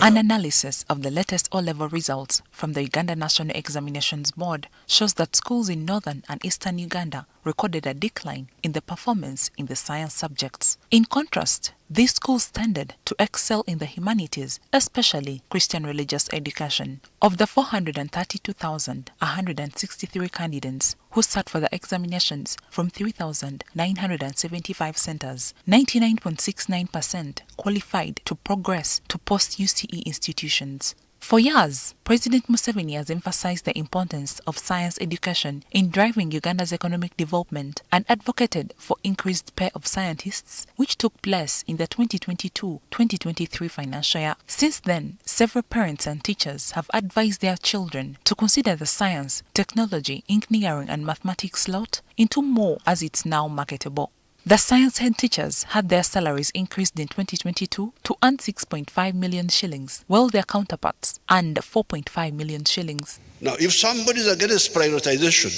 An analysis of the latest O-level results from the Uganda National Examinations Board shows that schools in northern and eastern Uganda recorded a decline in the performance in the science subjects. In contrast, these schools tended to excel in the humanities, especially Christian religious education. Of the 432,163 candidates who sat for the examinations from 3,975 centers, 99.69% qualified to progress to post-UCE institutions. For years, President Museveni has emphasized the importance of science education in driving Uganda's economic development and advocated for increased pay of scientists, which took place in the 2022-2023 financial year. Since then, several parents and teachers have advised their children to consider the science, technology, engineering and mathematics slot into more as it's now marketable. The science head teachers had their salaries increased in 2022 to earn 6.5 million shillings, while their counterparts earned 4.5 million shillings. Now, if somebody is against prioritization,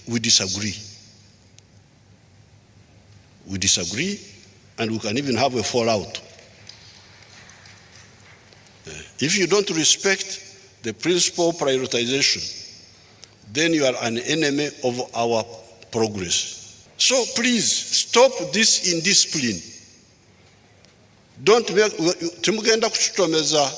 we disagree. We disagree, and we can even have a fallout. If you don't respect the principle of prioritization, then you are an enemy of our progress. So please stop this indiscipline. Don't make timugenda kututomeza.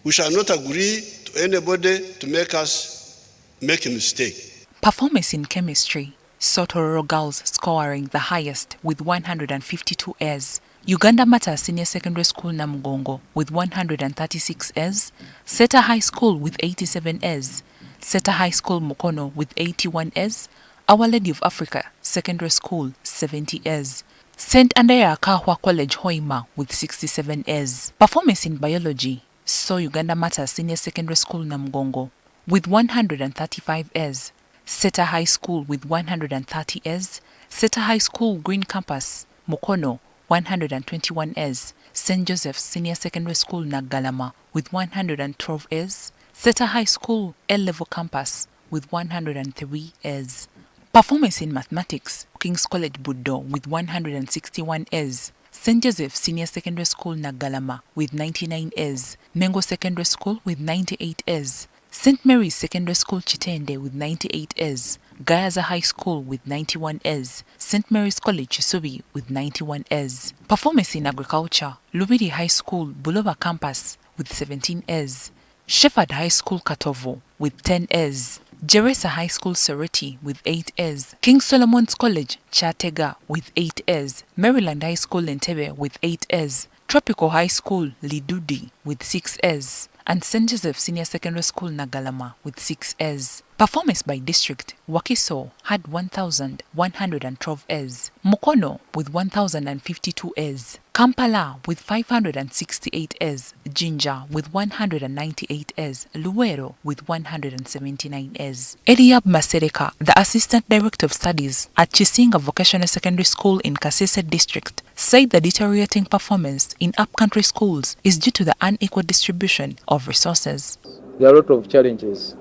We shall not agree to anybody to make us make a mistake. Performance in chemistry saw Tororo girls scoring the highest with 152 A's. Uganda Mata Senior Secondary School Namugongo with 136 A's, Seta High School with 87 A's, Seta High School Mukono with 81 A's, Our Lady of Africa Secondary School 70 A's, St. Andrea Kahwa College Hoima with 67 A's. Performance in biology saw Uganda Mata Senior Secondary School Namugongo with 135 A's, Seta High School with 130 A's, Seta High School Green Campus Mukono 121 A's, St. Joseph's Senior Secondary School Nagalama with 112 A's, Seta High School L-Level Campus with 103 A's. Performance in mathematics, King's College Buddo with 161 A's, St. Joseph Senior Secondary School Nagalama with 99 A's, Mengo Secondary School with 98 A's, St. Mary's Secondary School Chitende with 98 A's, Gayaza High School with 91 A's, St. Mary's College Chisubi with 91 A's. Performance in agriculture, Lubiri High School Buloba Campus with 17 A's, Shepherd High School Katovo with 10 A's, Jeresa High School Soroti with 8 A's, King Solomon's College Chatega with 8 A's, Maryland High School Entebbe with 8 A's, Tropical High School Lidudi with 6 A's, and St. Joseph Senior Secondary School Nagalama with 6 A's. Performance by district, Wakiso had 1,112 A's, Mukono with 1,052 A's, Kampala with 568 A's, Jinja with 198 A's, Luwero with 179 A's. Eliab Masereka, the Assistant Director of Studies at Chisinga Vocational Secondary School in Kasese District, said the deteriorating performance in upcountry schools is due to the unequal distribution of resources. There are a lot of challenges.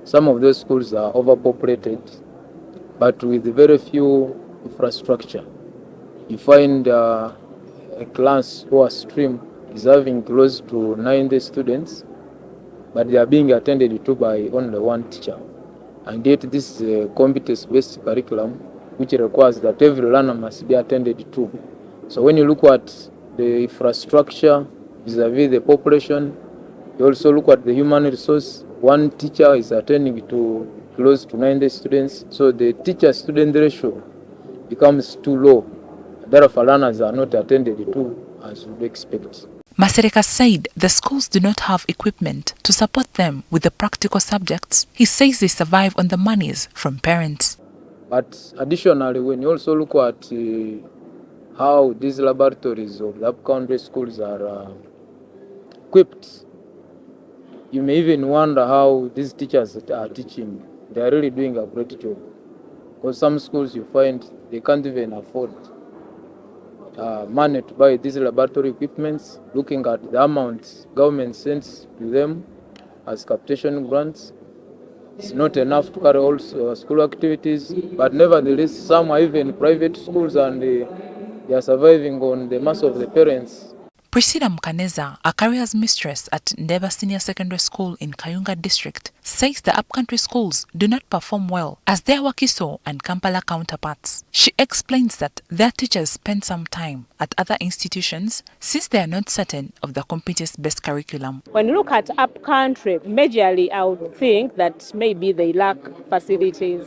Some of those schools are overpopulated, but with very few infrastructure. You find a class or a stream is having close to 90 students, but they are being attended to by only one teacher. And yet this is a competence-based curriculum, which requires that every learner must be attended to. So when you look at the infrastructure vis-a-vis the population, you also look at the human resource. One teacher is attending to close to 90 students, so the teacher-student ratio becomes too low. Therefore, learners are not attended to as we expect. Masereka said the schools do not have equipment to support them with the practical subjects. He says they survive on the monies from parents. But additionally, when you also look at how these laboratories of the upcountry schools are equipped, you may even wonder how these teachers are teaching. They are really doing a great job. Because some schools you find they can't even afford money to buy these laboratory equipments. Looking at the amount government sends to them as capitation grants, it's not enough to carry all school activities. But nevertheless, some are even private schools and They are surviving on the mass of the parents. Priscilla Mkaneza, a careers mistress at Ndeba Senior Secondary School in Kayunga District, says the upcountry schools do not perform well as their Wakiso and Kampala counterparts. She explains that their teachers spend some time at other institutions since they are not certain of the competence-based curriculum. When you look at upcountry, majorly I would think that maybe they lack facilities.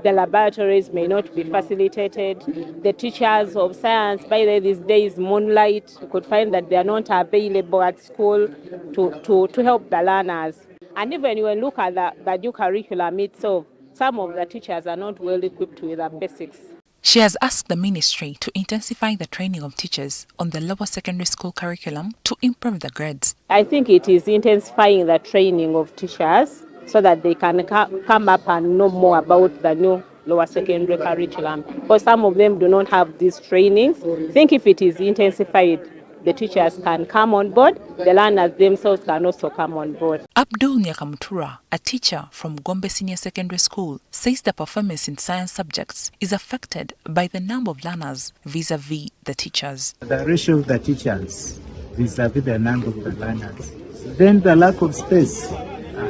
The laboratories may not be facilitated. The teachers of science, by these days, moonlight, you could find that they are not available at school to help the learners. And even when you look at the new curriculum itself, some of the teachers are not well equipped with the basics. She has asked the ministry to intensify the training of teachers on the lower secondary school curriculum to improve the grades. I think it is intensifying the training of teachers so that they can come up and know more about the new lower secondary curriculum. Because some of them do not have these trainings. I think if it is intensified, the teachers can come on board, the learners themselves can also come on board. Abdul Nyakamutura, a teacher from Gombe Senior Secondary School, says the performance in science subjects is affected by the number of learners vis-a-vis the teachers. The ratio of the teachers vis-a-vis the number of the learners. Then the lack of space.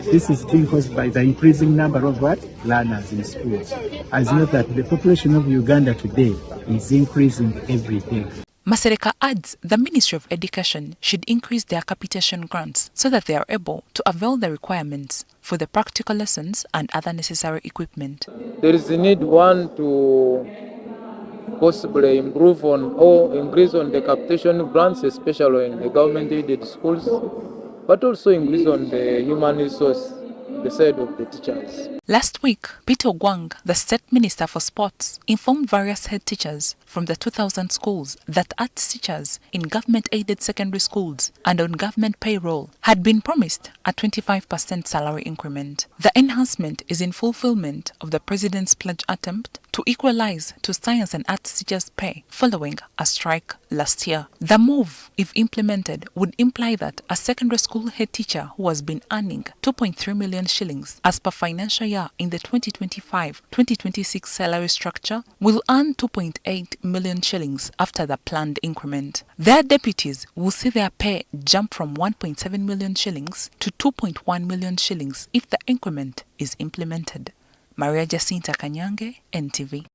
This is being caused by the increasing number of learners in schools. As you know that the population of Uganda today is increasing every day. Masereka adds the Ministry of Education should increase their capitation grants so that they are able to avail the requirements for the practical lessons and other necessary equipment. There is a need, one, to possibly improve on or increase on the capitation grants, especially in the government-aided schools, but also increase on the human resource, the side of the teachers. Last week, Peter Gwang, the State Minister for Sports, informed various head teachers from the 2,000 schools that arts teachers in government-aided secondary schools and on government payroll had been promised a 25% salary increment. The enhancement is in fulfillment of the President's pledge attempt to equalize to science and arts teachers' pay following a strike last year. The move, if implemented, would imply that a secondary school head teacher who has been earning 2.3 million shillings as per financial year in the 2025-2026 salary structure will earn 2.8 million shillings after the planned increment. Their deputies will see their pay jump from 1.7 million shillings to 2.1 million shillings if the increment is implemented. Maria Jacinta Kanyange, NTV.